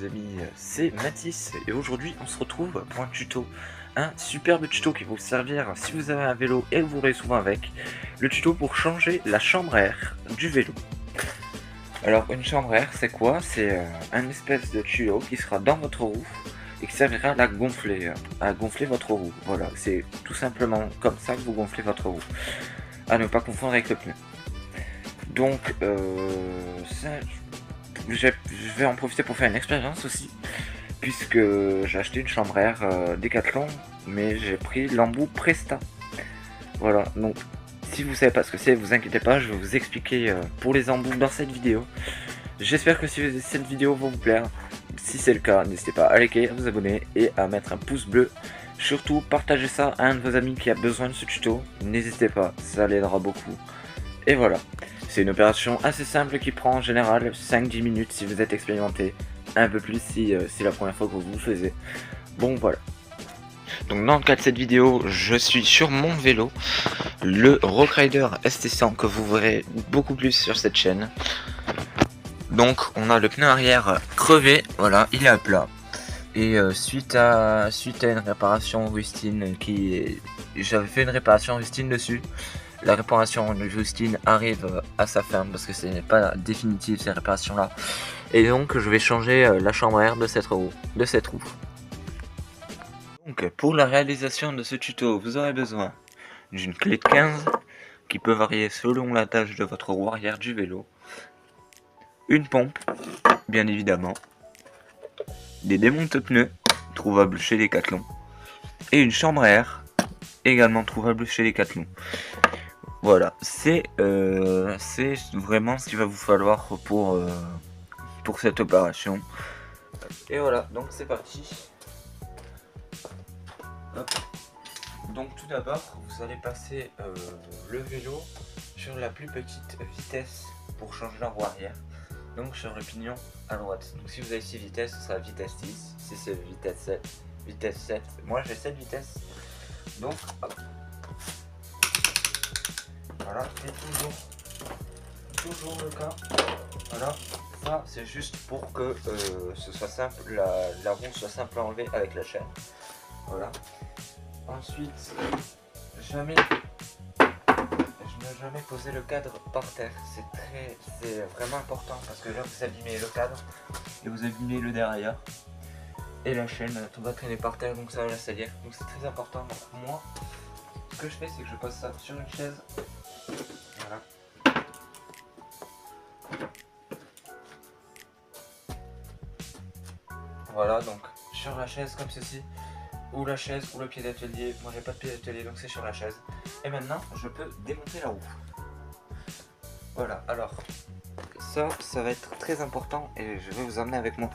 les amis, c'est Mathis et aujourd'hui on se retrouve pour un tuto, un superbe tuto qui va vous servir si vous avez un vélo et que vous roulez souvent avec, le tuto pour changer la chambre à air du vélo. Alors une chambre à air c'est quoi? C'est un espèce de tuyau qui sera dans votre roue et qui servira à gonfler votre roue. Voilà, c'est tout simplement comme ça que vous gonflez votre roue, à ne pas confondre avec le pneu. Donc je vais en profiter pour faire une expérience aussi, puisque j'ai acheté une chambre à air Decathlon, mais j'ai pris l'embout Presta. Voilà, donc si vous savez pas ce que c'est, vous inquiétez pas, je vais vous expliquer pour les embouts dans cette vidéo. J'espère que cette vidéo va vous plaire. Si c'est le cas, n'hésitez pas à liker, à vous abonner et à mettre un pouce bleu. Surtout, partagez ça à un de vos amis qui a besoin de ce tuto. N'hésitez pas, ça l'aidera beaucoup. Et voilà. C'est une opération assez simple qui prend en général 5-10 minutes si vous êtes expérimenté, un peu plus si c'est la première fois que vous le faisiez. Bon voilà. Donc dans le cas de cette vidéo, je suis sur mon vélo, le Rockrider ST100 que vous verrez beaucoup plus sur cette chaîne. Donc on a le pneu arrière crevé, voilà, il est à plat. Et suite à une réparation rustine j'avais fait une réparation rustine dessus. La réparation de Justine arrive à sa fin parce que ce n'est pas définitif ces réparations là. Et donc je vais changer la chambre à air de cette roue. Donc pour la réalisation de ce tuto, vous aurez besoin d'une clé de 15 qui peut varier selon la tâche de votre roue arrière du vélo. Une pompe, bien évidemment. Des démonte-pneus, trouvables chez Decathlon. Et une chambre à air, également trouvable chez Decathlon. Voilà, c'est vraiment ce qu'il va vous falloir pour cette opération. Et voilà, donc c'est parti. Hop. Donc tout d'abord, vous allez passer le vélo sur la plus petite vitesse pour changer la roue arrière. Donc sur le pignon à droite. Donc si vous avez 6 vitesses, ce sera vitesse 10. Si c'est vitesse 7. Moi j'ai 7 vitesses. Donc hop. Voilà, c'est toujours le cas. Voilà, ça c'est juste pour que ce soit simple, la roue soit simple à enlever avec la chaîne. Voilà. Ensuite, je n'ai jamais posé le cadre par terre. C'est vraiment important parce que là vous abîmez le cadre et vous abîmez le derrière. Et la chaîne tout va traîner par terre, donc ça va la salir. Donc c'est très important. Donc moi, ce que je fais, c'est que je pose ça sur une chaise. Voilà. Voilà, donc sur la chaise comme ceci, ou la chaise ou le pied d'atelier. Moi j'ai pas de pied d'atelier, donc c'est sur la chaise. Et maintenant je peux démonter la roue. Voilà, alors ça va être très important et je vais vous emmener avec moi.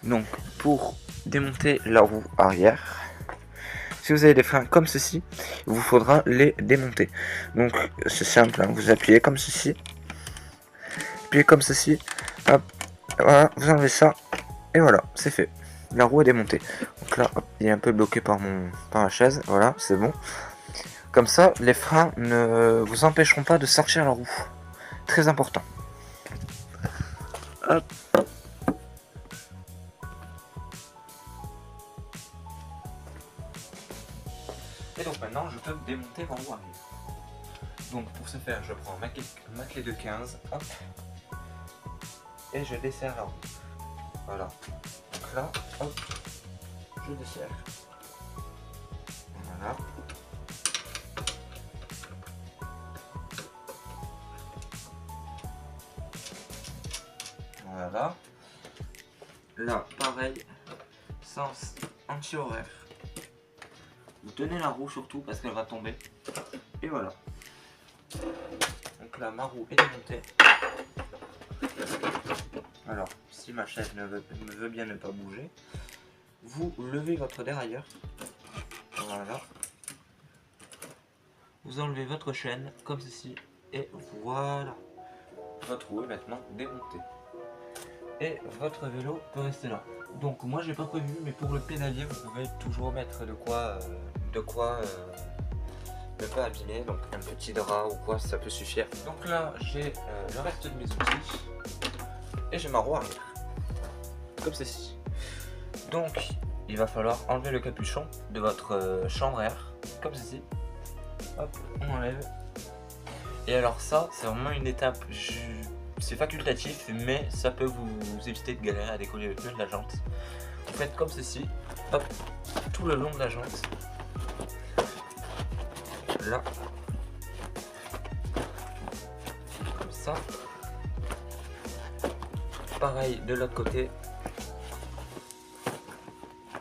Donc pour démonter la roue arrière, si vous avez des freins comme ceci, il vous faudra les démonter. Donc c'est simple, hein, vous appuyez comme ceci, hop, voilà, vous enlevez ça, et voilà, c'est fait. La roue est démontée. Donc là, hop, il est un peu bloqué par la chaise, voilà, c'est bon. Comme ça, les freins ne vous empêcheront pas de sortir la roue. Très important. Hop. Et donc maintenant je peux démonter ma roue arrière. Donc pour ce faire je prends ma clé de 15, hop, et je desserre la roue. Voilà. Donc là, hop, je desserre. Voilà. Voilà. Là, pareil, sens anti-horaire. Vous tenez la roue surtout parce qu'elle va tomber. Et voilà. Donc là, ma roue est démontée. Alors, si ma chaise veut bien ne pas bouger, vous levez votre dérailleur. Voilà. Vous enlevez votre chaîne comme ceci. Et voilà. Votre roue est maintenant démontée. Et votre vélo peut rester là. Donc moi j'ai pas prévu, mais pour le pédalier vous pouvez toujours mettre de quoi ne pas abîmer, donc un petit drap ou quoi, ça peut suffire. Donc là j'ai le reste de mes outils et j'ai ma roue arrière. comme ceci. Donc il va falloir enlever le capuchon de votre chambre à air, comme ceci. Hop, on enlève. Et alors ça, c'est vraiment une étape, c'est facultatif, mais ça peut vous éviter de galérer à décoller le pneu de la jante. Vous faites comme ceci, hop, tout le long de la jante. Là. Comme ça. Pareil de l'autre côté.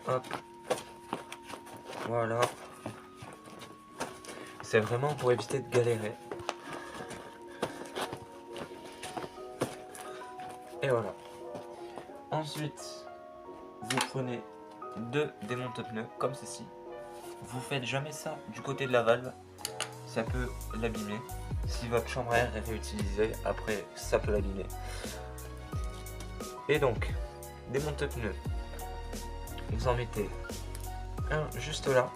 Hop. Voilà. C'est vraiment pour éviter de galérer. Et voilà. Ensuite, vous prenez deux démonte-pneus comme ceci. Vous faites jamais ça du côté de la valve. Ça peut l'abîmer. Si votre chambre à air est réutilisée, après ça peut l'abîmer. Et donc, démonte-pneus. Vous en mettez un juste là.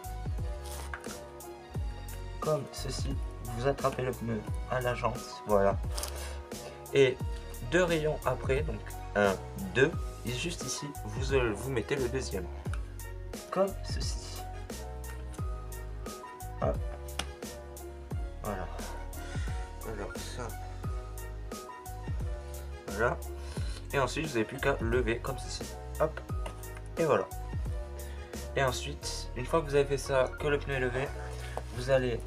Comme ceci. Vous attrapez le pneu à la jante. Voilà. Et deux rayons après, donc 1, 2, et juste ici, vous mettez le deuxième. Comme ceci. Hop. Voilà. Alors ça. Voilà. Et ensuite, vous n'avez plus qu'à lever comme ceci. Hop. Et voilà. Et ensuite, une fois que vous avez fait ça, que le pneu est levé, vous allez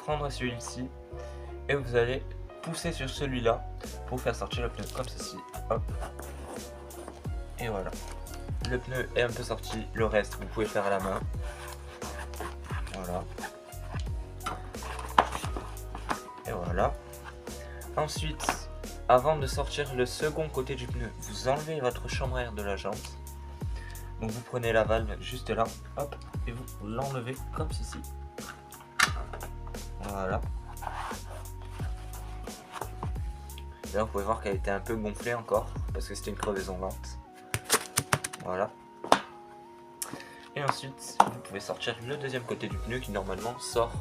prendre celui-ci et vous allez pousser sur celui-là pour faire sortir le pneu comme ceci. Hop. Et voilà. Le pneu est un peu sorti. Le reste, vous pouvez faire à la main. Voilà. Et voilà. Ensuite, avant de sortir le second côté du pneu, vous enlevez votre chambre à air de la jante. Donc vous prenez la valve juste là, hop, et vous l'enlevez comme ceci. Voilà. Là vous pouvez voir qu'elle était un peu gonflée encore, parce que c'était une crevaison lente. Voilà. Et ensuite, vous pouvez sortir le deuxième côté du pneu qui normalement sort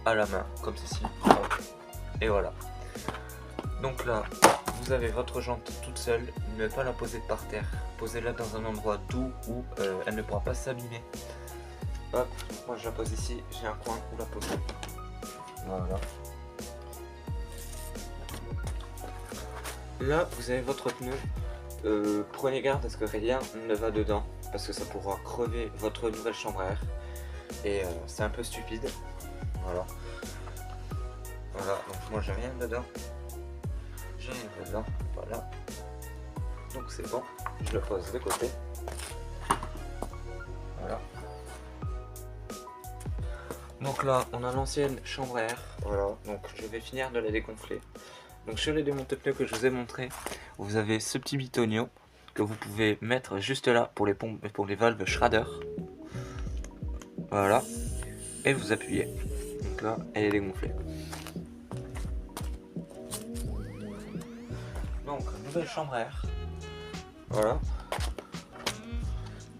à la main, comme ceci. Hop. Et voilà. Donc là, vous avez votre jante toute seule, ne pas la poser par terre. Posez-la dans un endroit doux où elle ne pourra pas s'abîmer. Hop, moi je la pose ici, j'ai un coin où la poser. Voilà. Là, vous avez votre pneu. Prenez garde à ce que rien ne va dedans, parce que ça pourra crever votre nouvelle chambre à air. Et c'est un peu stupide. Voilà. Voilà, donc moi j'ai rien dedans. J'ai rien dedans, voilà. Donc c'est bon, je le pose de côté. Voilà. Donc là, on a l'ancienne chambre à air. Voilà, donc je vais finir de la dégonfler. Donc sur les démonte-pneus que je vous ai montré, vous avez ce petit bitonio que vous pouvez mettre juste là pour les pompes et pour les valves Schrader. Voilà. Et vous appuyez. Donc là, elle est dégonflée. Donc, nouvelle chambre à air. Voilà.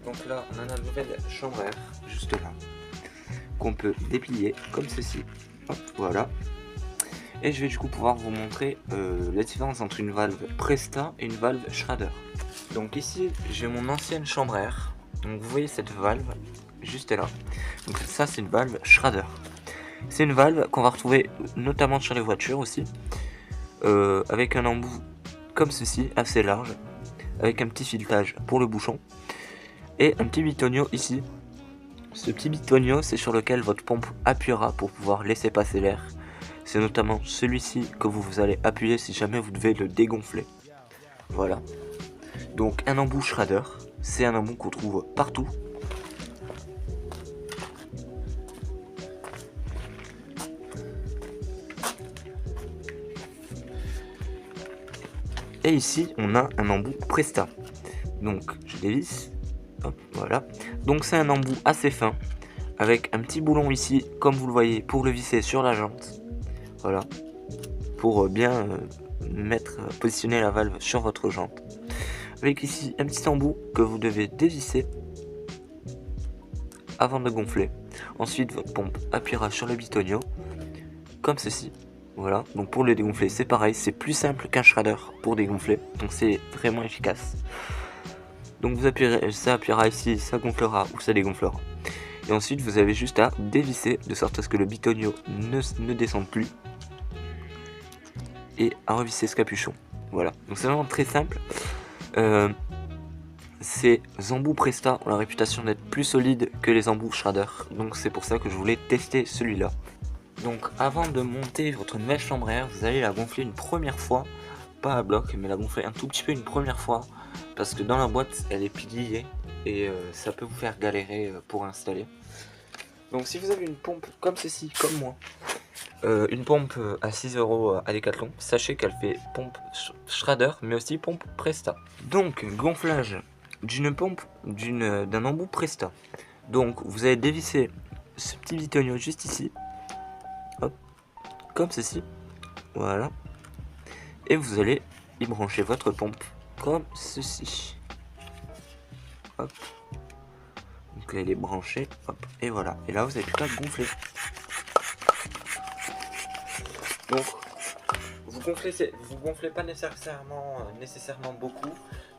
Donc là, on a la nouvelle chambre à air, juste là, qu'on peut déplier comme ceci. Hop, voilà. Et je vais du coup pouvoir vous montrer la différence entre une valve Presta et une valve Schrader. Donc ici, j'ai mon ancienne chambre à air. Donc vous voyez cette valve, juste là. Donc ça, c'est une valve Schrader. C'est une valve qu'on va retrouver notamment sur les voitures aussi. Avec un embout comme ceci, assez large. Avec un petit filetage pour le bouchon. Et un petit bitonio ici. Ce petit bitonio, c'est sur lequel votre pompe appuiera pour pouvoir laisser passer l'air. C'est notamment celui-ci que vous allez appuyer si jamais vous devez le dégonfler. Voilà. Donc un embout Schrader, c'est un embout qu'on trouve partout. Et ici, on a un embout Presta. Donc je dévisse. Hop, voilà. Donc c'est un embout assez fin, avec un petit boulon ici, comme vous le voyez, pour le visser sur la jante. Voilà. Pour bien positionner la valve sur votre jante. Avec ici un petit embout que vous devez dévisser avant de gonfler. Ensuite, votre pompe appuiera sur le bitonio, comme ceci. Voilà, donc pour le dégonfler, c'est pareil, c'est plus simple qu'un Schrader pour dégonfler, donc c'est vraiment efficace. Donc vous appuierez, ça appuiera ici, ça gonflera ou ça dégonflera. Et ensuite vous avez juste à dévisser de sorte à ce que le bitonio ne descende plus. Et à revisser ce capuchon. Voilà, donc c'est vraiment très simple. Ces embouts Presta ont la réputation d'être plus solides que les embouts Schrader. Donc c'est pour ça que je voulais tester celui-là. Donc avant de monter votre nouvelle chambre à air, vous allez la gonfler une première fois. Pas à bloc, mais la gonfler un tout petit peu une première fois. Parce que dans la boîte, elle est pilier. Et ça peut vous faire galérer pour installer. Donc si vous avez une pompe comme ceci, comme moi, une pompe à 6 € à Decathlon, sachez qu'elle fait pompe Schrader, mais aussi pompe Presta. Donc gonflage d'une pompe d'un embout Presta. Donc vous allez dévisser ce petit bitonio juste ici, hop, comme ceci, voilà, et vous allez y brancher votre pompe comme ceci, hop. Donc elle est branchée, hop, et voilà. Et là vous n'avez plus qu'à gonfler. Donc vous gonflez pas nécessairement beaucoup,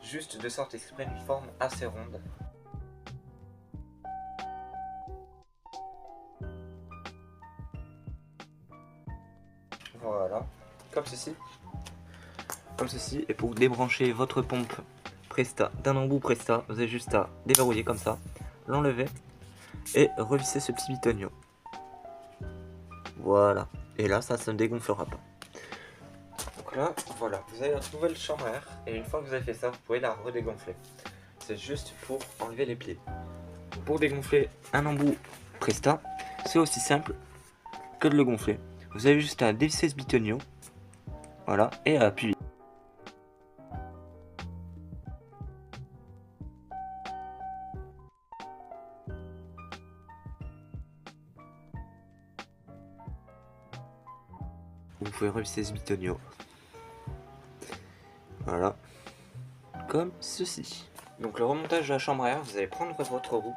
juste de sorte à ce qu'il prenne une forme assez ronde. Voilà, comme ceci. Comme ceci. Et pour débrancher votre pompe Presta d'un embout Presta, vous avez juste à déverrouiller comme ça, l'enlever et revisser ce petit bitonio. Voilà. Et là, ça ne dégonflera pas. Donc là, voilà, vous avez votre nouvelle chambre à air. Et une fois que vous avez fait ça, vous pouvez la redégonfler. C'est juste pour enlever les plis. Pour dégonfler un embout Presta, c'est aussi simple que de le gonfler. Vous avez juste à dévisser ce bitonio, voilà, et à appuyer. Vous pouvez revisser ce bitonio, voilà, comme ceci. Donc le remontage de la chambre à air, vous allez prendre votre roue,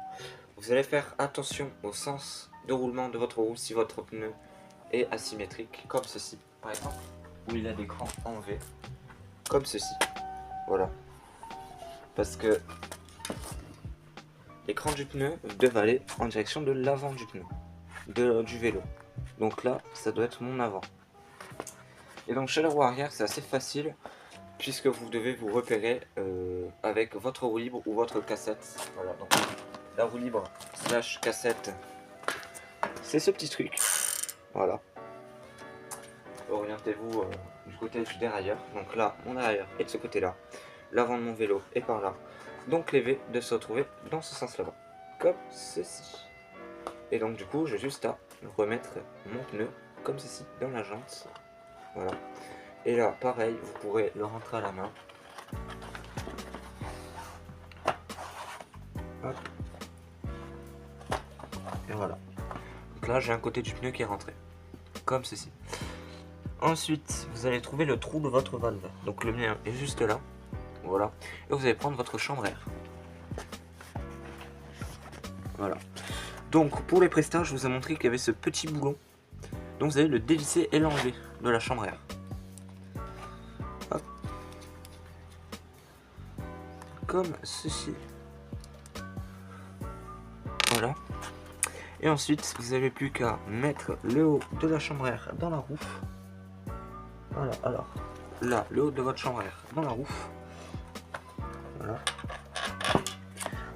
vous allez faire attention au sens de roulement de votre roue si votre pneu est asymétrique, comme ceci par exemple, où il a des crans en V, comme ceci, voilà, parce que l'écran du pneu doit aller en direction de l'avant du pneu, du vélo, donc là ça doit être mon avant. Et donc chez la roue arrière c'est assez facile, puisque vous devez vous repérer avec votre roue libre ou votre cassette. Voilà, donc la roue libre slash cassette, c'est ce petit truc. Voilà. Orientez-vous du côté du dérailleur. Donc là, mon dérailleur est de ce côté-là. L'avant de mon vélo est par là. Donc les V de se retrouver dans ce sens-là, comme ceci. Et donc du coup, j'ai juste à remettre mon pneu comme ceci dans la jante. Voilà. Et là, pareil, vous pourrez le rentrer à la main. Hop. Et voilà. Donc là, j'ai un côté du pneu qui est rentré. Comme ceci. Ensuite, vous allez trouver le trou de votre valve. Donc le mien est juste là. Voilà. Et vous allez prendre votre chambre à air. Voilà. Donc pour les prestats, je vous ai montré qu'il y avait ce petit boulon. Donc vous allez le dévisser et l'enlever de la chambre à air. Hop. Comme ceci. Voilà. Et ensuite, vous n'avez plus qu'à mettre le haut de la chambre à air dans la roue. Voilà, alors là, le haut de votre chambre à air dans la roue. Voilà.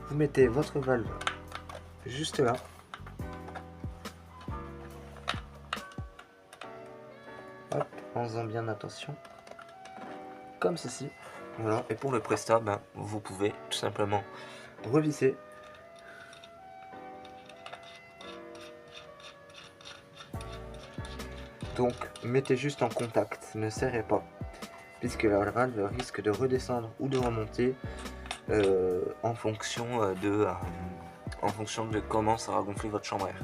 Vous mettez votre valve juste là. Hop, en faisant bien attention. Comme ceci. Voilà, et pour le Presta, ben, vous pouvez tout simplement revisser. Donc, mettez juste en contact, ne serrez pas, puisque la valve risque de redescendre ou de remonter en fonction de comment ça va gonfler votre chambre à air.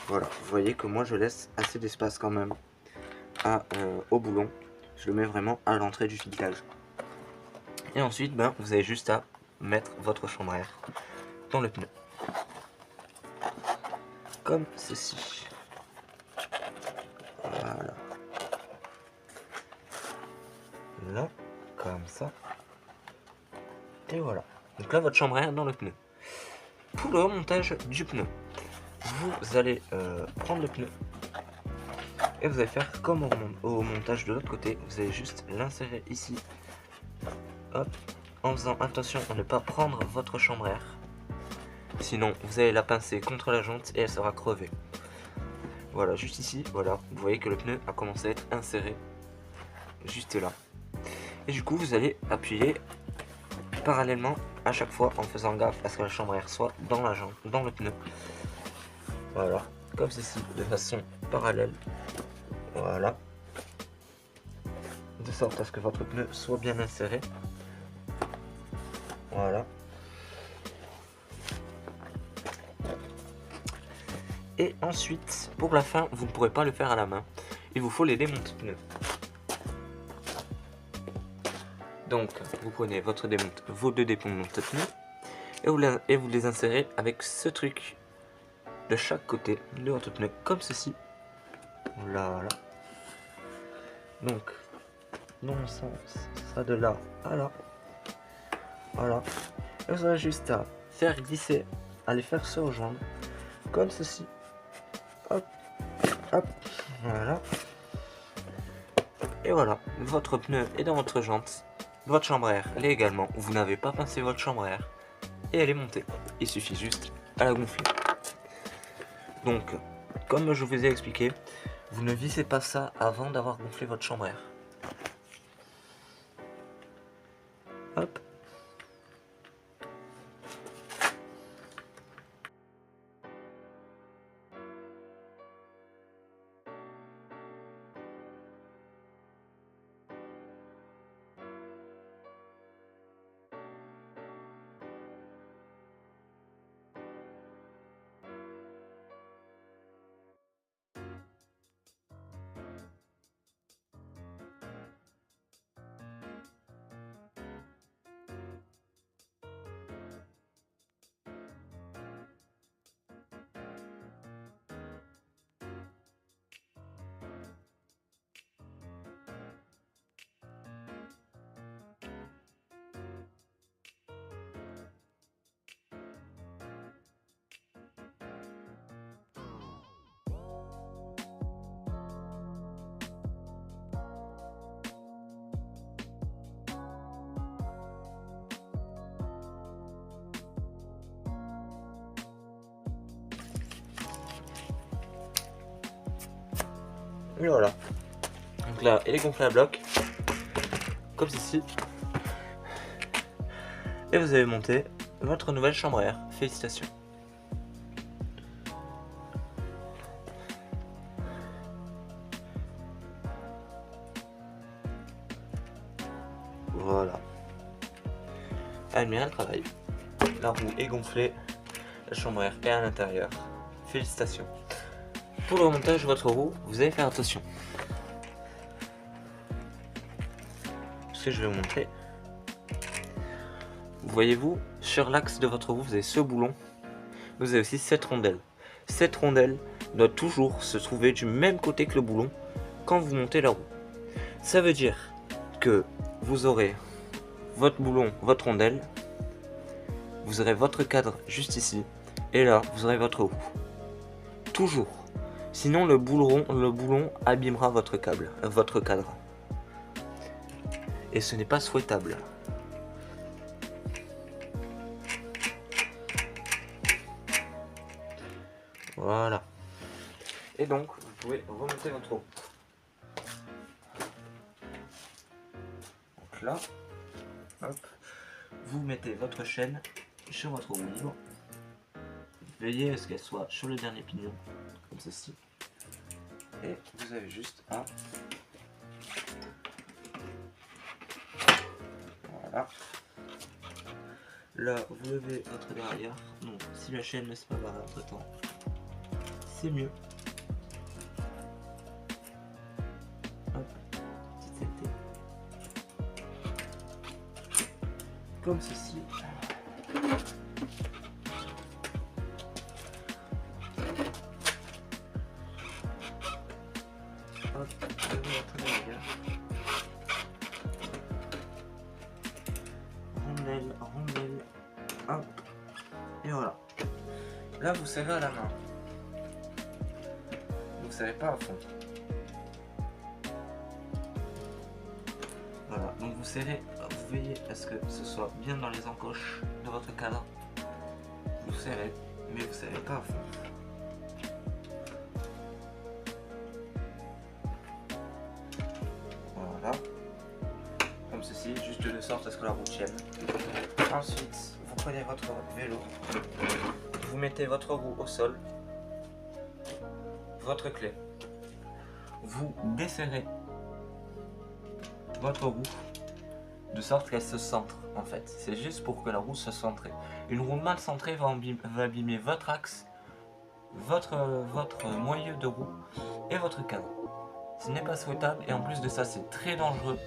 Voilà, vous voyez que moi je laisse assez d'espace quand même au boulon. Je le mets vraiment à l'entrée du filetage. Et ensuite, ben, vous avez juste à mettre votre chambre à air dans le pneu. Comme ceci. Voilà. Là, comme ça. Et voilà. Donc là, votre chambre à air dans le pneu. Pour le remontage du pneu, vous allez prendre le pneu et vous allez faire comme au montage de l'autre côté. Vous allez juste l'insérer ici. Hop. En faisant attention à ne pas prendre votre chambre à air. Sinon, vous allez la pincer contre la jante et elle sera crevée. Voilà, juste ici, voilà. Vous voyez que le pneu a commencé à être inséré juste là. Et du coup, vous allez appuyer parallèlement à chaque fois en faisant gaffe à ce que la chambre à air soit dans la jante, dans le pneu. Voilà, comme ceci, de façon parallèle. Voilà. De sorte à ce que votre pneu soit bien inséré. Voilà. Et ensuite, pour la fin, vous ne pourrez pas le faire à la main. Il vous faut les démonte-pneus. Donc, vous prenez vos deux démonte-pneus et vous les insérez avec ce truc de chaque côté de votre pneu, comme ceci. Voilà. Donc, dans le sens, ce sera de là à là. Voilà. Et vous aurez juste à faire glisser, à les faire se rejoindre, comme ceci. Hop, hop, voilà. Et voilà, votre pneu est dans votre jante. Votre chambre à air l'est également. Vous n'avez pas pincé votre chambre à air. Et elle est montée. Il suffit juste à la gonfler. Donc, comme je vous ai expliqué, vous ne vissez pas ça avant d'avoir gonflé votre chambre à air. Hop. Et voilà. Donc là, il est gonflé à bloc, comme ceci. Et vous avez monté votre nouvelle chambre à air. Félicitations. Voilà. Elle met un travail. La roue est gonflée. La chambre à air est à l'intérieur. Félicitations. Pour le remontage de votre roue, vous allez faire attention. Ce que je vais vous montrer. Voyez-vous, sur l'axe de votre roue, vous avez ce boulon. Vous avez aussi cette rondelle. Cette rondelle doit toujours se trouver du même côté que le boulon quand vous montez la roue. Ça veut dire que vous aurez votre boulon, votre rondelle. Vous aurez votre cadre juste ici. Et là, vous aurez votre roue. Toujours. Sinon, le boulon abîmera votre cadre. Et ce n'est pas souhaitable. Voilà. Et donc, vous pouvez remonter votre roue. Donc là, hop, vous mettez votre chaîne sur votre roue libre. Veillez à ce qu'elle soit sur le dernier pignon, comme ceci. Et vous avez juste à... Voilà. Là, vous levez votre derrière. Donc, si la chaîne ne se pas barrée entre temps, c'est mieux. Hop, petite saleté. Comme ceci. Hop, levez votre derrière. Rondelle, Hop. Et voilà. Là, vous serrez à la main. Vous serrez pas à fond. Voilà, donc vous serrez, vous veillez à ce que ce soit bien dans les encoches de votre cadre. Vous serrez, mais vous serrez pas à fond. Voilà, comme ceci, juste de sorte à ce que la roue tienne. Ensuite, vous prenez votre vélo, vous mettez votre roue au sol, votre clé, vous desserrez votre roue de sorte qu'elle se centre en fait. C'est juste pour que la roue se centre. Une roue mal centrée va abîmer votre axe, votre moyeu de roue et votre cadre. Ce n'est pas souhaitable et en plus de ça c'est très dangereux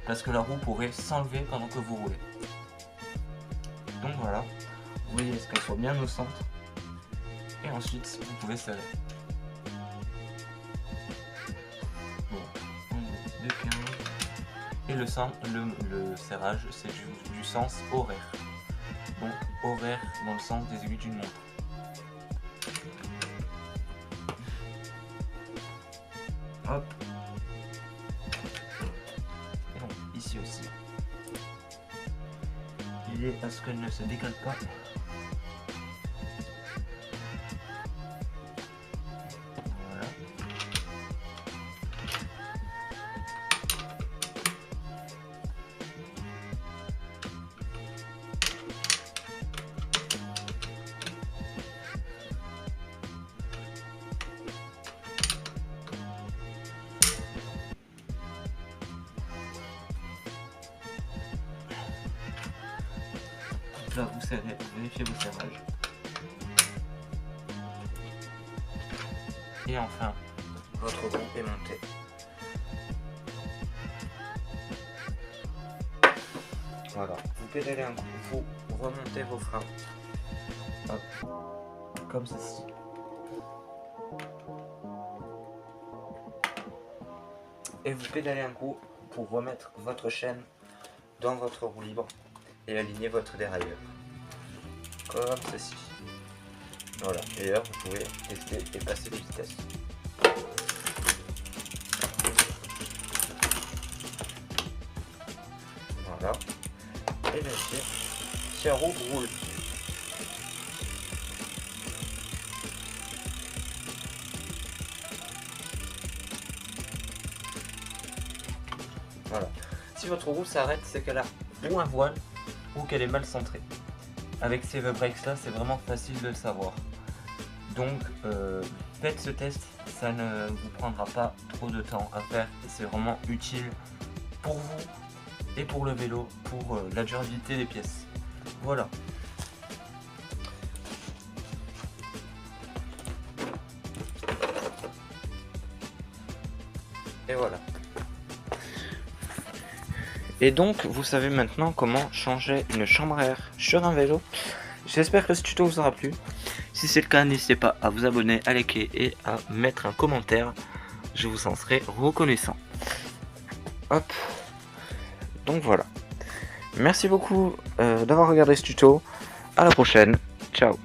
parce que la roue pourrait s'enlever pendant que vous roulez. Donc voilà, vous voyez ce qu'elle soit bien au centre et ensuite vous pouvez serrer. Bon, 1, 2, 15. Et le serrage, c'est du sens horaire. Donc horaire dans le sens des aiguilles d'une montre. Hop. Et donc ici aussi. Veillez à ce qu'elle ne se décale pas. Voilà. Là vous serrez, vous vérifiez vos serrages. Et enfin, votre roue est montée. Voilà, vous pédalez un coup, vous remontez vos freins. Hop, comme ceci. Et vous pédalez un coup pour remettre votre chaîne dans votre roue libre et aligner votre dérailleur. Comme ceci. Voilà, d'ailleurs vous pouvez tester et passer les vitesses. Voilà. Et vérifiez si la roue roule. Voilà. Si votre roue s'arrête, c'est qu'elle a ou un voile ou qu'elle est mal centrée. Avec ces V-Brakes là, c'est vraiment facile de le savoir. Donc faites ce test, ça ne vous prendra pas trop de temps à faire et c'est vraiment utile pour vous et pour le vélo, pour la durabilité des pièces. Voilà. Et voilà. Et donc vous savez maintenant comment changer une chambre à air sur un vélo. J'espère que ce tuto vous aura plu. Si c'est le cas, n'hésitez pas à vous abonner, à liker et à mettre un commentaire. Je vous en serai reconnaissant. Hop. Donc voilà. Merci beaucoup d'avoir regardé ce tuto. À la prochaine. Ciao.